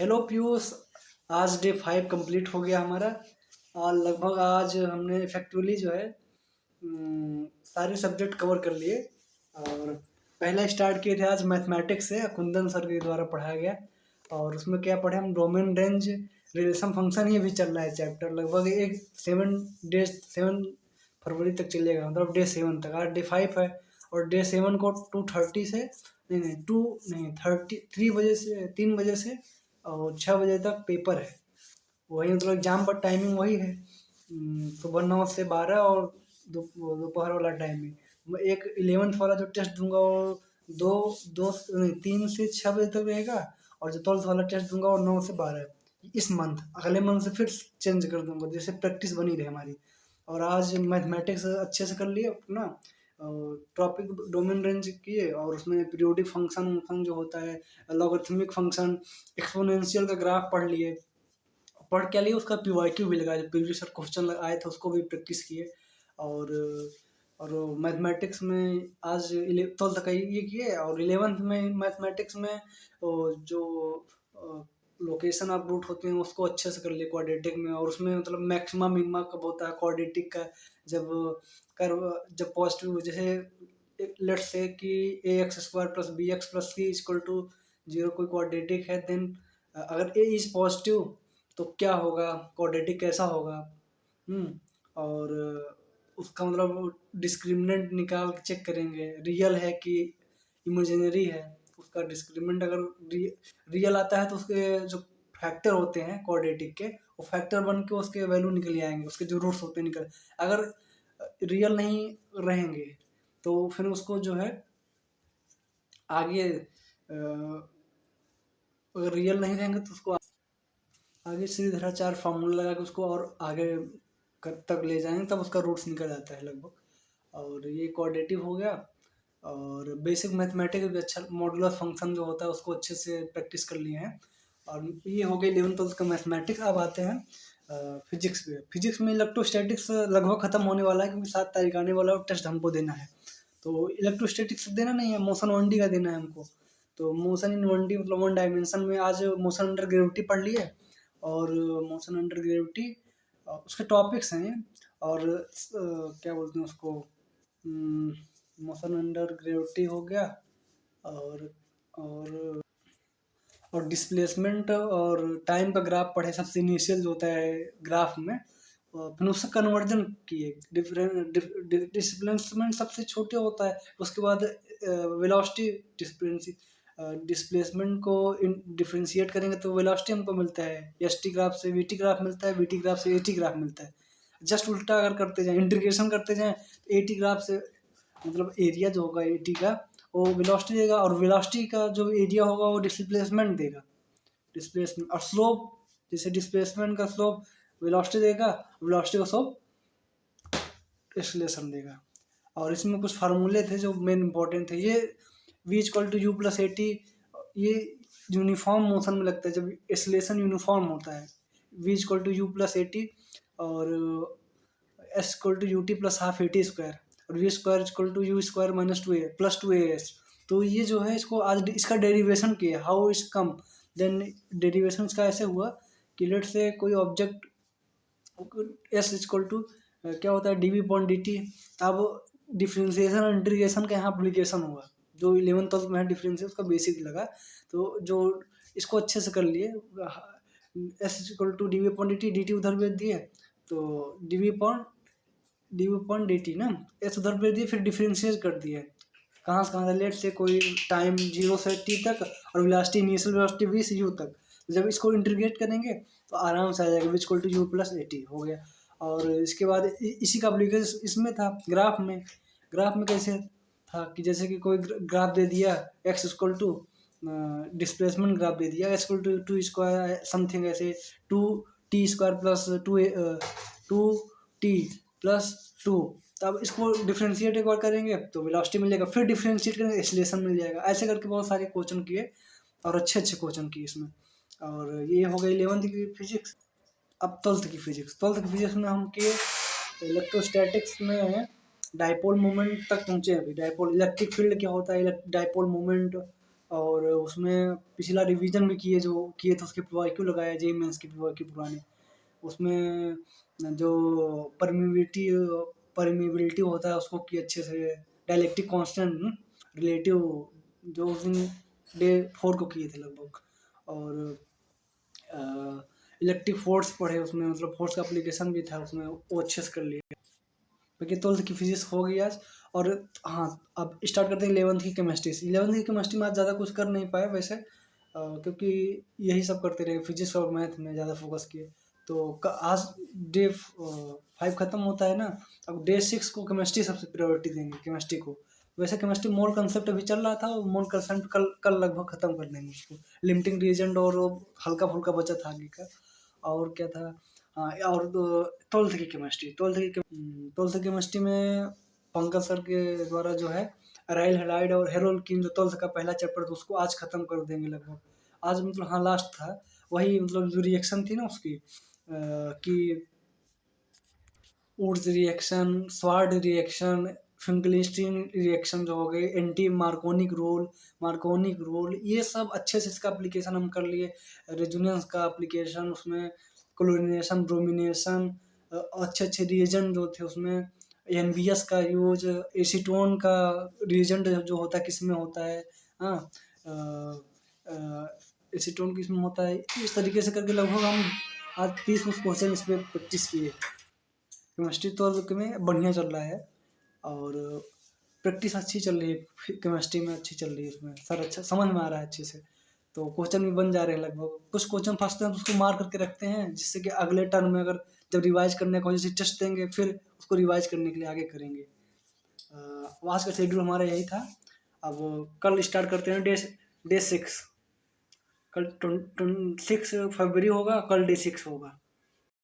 Hello Piyush. आज day 5 complete हो गया हमारा। और लगभग आज हमने इफेक्टिवली जो है सारे सब्जेक्ट कवर कर लिए। और पहला स्टार्ट किए थे आज मैथमेटिक्स से, कुंदन सर के द्वारा पढ़ाया गया। और उसमें क्या पढ़े हम, डोमेन रेंज रिलेशन फंक्शन ही अभी चल रहा है चैप्टर। लगभग एक 7 फरवरी तक चलेगा, मतलब डे 7 तक। आज डे 5 है और डे 7 को 2:30 से नहीं 3 बजे से 3 बजे से और 6 बजे तक पेपर है। वही मतलब एग्जाम पर टाइमिंग वही है, सुबह 9 से 12 और दोपहर वाला टाइमिंग। मैं एक 11th वाला जो टेस्ट दूंगा वो दो दो नहीं 3 से 6 बजे तक रहेगा। और जो 12th वाला टेस्ट दूंगा वो 9 से 12 इस मंथ। अगले मंथ से फिर चेंज कर दूंगा, जैसे प्रैक्टिस बनी रहे हमारी। और आज मैथमेटिक्स अच्छे से कर लिए अपना। टॉपिक डोमेन रेंज किए और उसमें पीरियोडिक फंक्शन जो होता है, लॉगरिथमिक फंक्शन, एक्सपोनेंशियल का ग्राफ पढ़ लिए। पढ़ क्या लिए, उसका पीवाईक्यू भी लगाया, जो प्रीवियस क्वेश्चन आए थे उसको भी प्रैक्टिस किए। और और मैथमेटिक्स में आज 12th का ये किए। और 11th में मैथमेटिक्स में जो लोकेशन ऑफ रूट होते हैं उसको अच्छे से कर लिए क्वाड्रेटिक में। और उसमें मतलब मैक्सिमा मिनिमा कब होता है क्वाड्रेटिक का, जब कर्व जब पॉजिटिव, जैसे लेट्स से कि ax² + bx + c = 0 कोई क्वाड्रेटिक है, देन अगर a इज पॉजिटिव तो क्या होगा, क्वाड्रेटिक कैसा होगा। और उसका मतलब डिस्क्रिमिनेंट निकाल के चेक करेंगे, रियल है कि इमेजिनरी है। उसका डिस्क्रिमिनेंट अगर रियल आता है तो उसके जो फैक्टर होते हैं क्वाड्रेटिक के, वो फैक्टर बन के उसके वैल्यू निकल आएंगे, उसके जो रूट्स होते हैं निकल। अगर रियल नहीं रहेंगे तो फिर उसको जो है आगे अगर रियल नहीं रहेंगे तो उसको आगे सीधाचार फार्मूला लगा के उसको और आगे तक ले जाएंगे, तब उसका रूट्स निकल जाता है लगभग। और ये क्वाड्रेटिव हो गया। और बेसिक मैथमेटिक्स भी अच्छा, मॉडुलस फंक्शन जो होता है उसको अच्छे से प्रैक्टिस कर लिए हैं। और ये हो गया 11th-12th का मैथमेटिक्स। अब आते हैं फिजिक्स पे। फिजिक्स में इलेक्ट्रोस्टैटिक्स लगभग खत्म होने वाला है, क्योंकि 7 तारीख आने वाला है और टेस्ट हमको देना है। तो इलेक्ट्रोस्टैटिक्स देना नहीं है, मोशन 1D का देना है हमको। तो मोशन इन 1D मतलब 1 डायमेंशन में आज मोशन अंडर ग्रेविटी पढ़ लिए। और मोशन अंडर ग्रेविटी उसके टॉपिक्स हैं। और क्या बोलते हैं उसको, मोशन अंडर ग्रेविटी हो गया। और और और डिस्प्लेसमेंट और टाइम का ग्राफ पढ़े, सबसे इनिशियल जो होता है ग्राफ में। और फिर उससे कन्वर्जन किए। डिस्प्लेसमेंट सबसे छोटे होता है, उसके बाद वेलोसिटी डिस्प्लेसमेंट को डिफ्रेंशिएट करेंगे तो वेलोसिटी हमको मिलता है। एस टी ग्राफ से वी टी ग्राफ मिलता है, वी टी ग्राफ से ए टी ग्राफ मिलता है। जस्ट उल्टा अगर करते जाएं, इंटीग्रेशन करते जाएं, तो ए टी ग्राफ से मतलब एरिया जो होगा ए टी का वो वेलोसिटी देगा, और वेलोसिटी का जो एरिया होगा वो डिस्प्लेसमेंट देगा। डिस्प्लेसमेंट और स्लोप, जैसे डिस्प्लेसमेंट का स्लोप वेलोसिटी देगा, वेलोसिटी का स्लोप एक्सेलरेशन देगा। और इसमें कुछ फार्मूले थे जो मेन इंपॉर्टेंट थे। ये v = u+at, ये यूनिफॉर्म मोशन में लगता है जब एक्सेलरेशन यूनिफॉर्म होता है। v = u+at और s = ut + ½ at² और v² = u² - 2a + 2as। तो ये जो है इसको आज इसका डेरिवेशन किया, how is come. Then derivation इसका ऐसे हुआ कि लेट से कोई ऑब्जेक्ट s क्या होता है dv/dt। अब डिफ्रेंसिएशन और इंटीग्रेशन का यहाँ एप्लीकेशन हुआ, जो 11th-12th में डिफ्रेंसिएशन उसका बेसिक लगा। तो जो इसको अच्छे से कर लिए, s = dv/dt, dt उधर भेज दिए तो dv/dt ना, s उधर भेज दिए, फिर डिफ्रेंशिएट कर दिए कहाँ से लेट से कोई टाइम 0 से t तक और वेलोसिटी इनिशियल वेलोसिटी v से u तक। जब इसको इंटीग्रेट करेंगे तो आराम से आ जाएगा, v = u+at हो गया। और इसके बाद इसी का एप्लीकेशन इसमें था ग्राफ में। ग्राफ में कैसे था कि जैसे कि कोई ग्राफ दे दिया, x डिस्प्लेसमेंट ग्राफ दे दिया, x = 2² समथिंग ऐसे 2t² + 2t + 2। तब इसको डिफ्रेंशिएट एक बार करेंगे तो वेलोसिटी मिलेगा, फिर डिफ्रेंशिएट करेंगे एक्सेलरेशन मिल जाएगा। ऐसे करके बहुत सारे क्वेश्चन किए और अच्छे अच्छे क्वेश्चन किए इसमें। और ये हो गई 11th की फिजिक्स। अब 12th की फिजिक्स। 12th की फिजिक्स में हम किए इलेक्ट्रोस्टैटिक्स में डाइपोल मोमेंट तक पहुँचे। अभी डाइपोल इलेक्ट्रिक फील्ड क्या होता है, डाइपोल मोमेंट और उसमें पिछला रिवीजन भी किए, जो किए थे उसके पीवाईक्यू लगाए, जेईई मेंस के पीवाईक्यू पुराने। उसमें जो परमिबिलिटी परमिबिलिटी होता है उसको किए अच्छे से, डायलेक्ट्रिक कांस्टेंट, रिलेटिव, जो उस दिन डे 4 को किए थे लगभग। और इलेक्ट्रिक फोर्स पढ़े उसमें, मतलब फोर्स का एप्लीकेशन भी था उसमें, वो अच्छे से कर लिए। क्योंकि 12th की फिजिक्स हो गई आज। और हाँ, अब स्टार्ट करते हैं 11th की केमिस्ट्री से। 11th की केमिस्ट्री में आज ज़्यादा कुछ कर नहीं पाए वैसे, क्योंकि यही सब करते रहे, फिजिक्स और मैथ में ज़्यादा फोकस किए। तो आज डे 5 खत्म होता है ना, अब डे 6 को केमिस्ट्री सबसे प्रायोरिटी देंगे केमिस्ट्री को। वैसे केमिस्ट्री मोल कंसेप्ट अभी चल रहा था, वो मोल कंसेप्ट कल कल लगभग खत्म कर देंगे उसको। लिमिटिंग रिएजेंट और हल्का फुल्का बचा था आगे का। और क्या था, हाँ, और 12th केमिस्ट्री में पंकज सर के द्वारा जो है अराइल हैलाइड और हेरोल्किन, जो 12th का पहला चैप्टर था उसको आज खत्म कर देंगे लगभग। आज मतलब हाँ लास्ट था, वही मतलब जो रिएक्शन थी ना उसकी, कि Wurtz reaction, Swarts reaction, Finkelstein reaction जो हो गई, एंटी मार्कोनिक रूल, ये सब अच्छे से इसका एप्लीकेशन हम कर लिए। रेजोनेंस का एप्लीकेशन उसमें, क्लोरीनेशन, ब्रोमिनेशन, अच्छे अच्छे रिएजेंट जो थे उसमें, एनबीएस का यूज, एसीटोन का रिएजेंट जो होता है किस में होता है, हाँ, एसीटोन किस में होता है, इस तरीके से करके लगभग हम आज 30 क्वेश्चन इस पर प्रैक्टिस किए। केमिस्ट्री तो में बढ़िया चल रहा है, और प्रैक्टिस अच्छी चल रही है, केमिस्ट्री में अच्छी चल रही है, उसमें सर अच्छा समझ में आ रहा है अच्छे से। तो क्वेश्चन भी बन जा रहे हैं लगभग, कुछ क्वेश्चन फंसते हैं तो उसको मार करके रखते हैं, जिससे कि अगले टर्म में अगर जब रिवाइज करने का जैसे टेस्ट देंगे फिर उसको रिवाइज करने के लिए आगे करेंगे। आज का शेड्यूल हमारा यही था। अब कल स्टार्ट करते हैं डे 6। कल 6 फरवरी होगा, कल डे 6 होगा।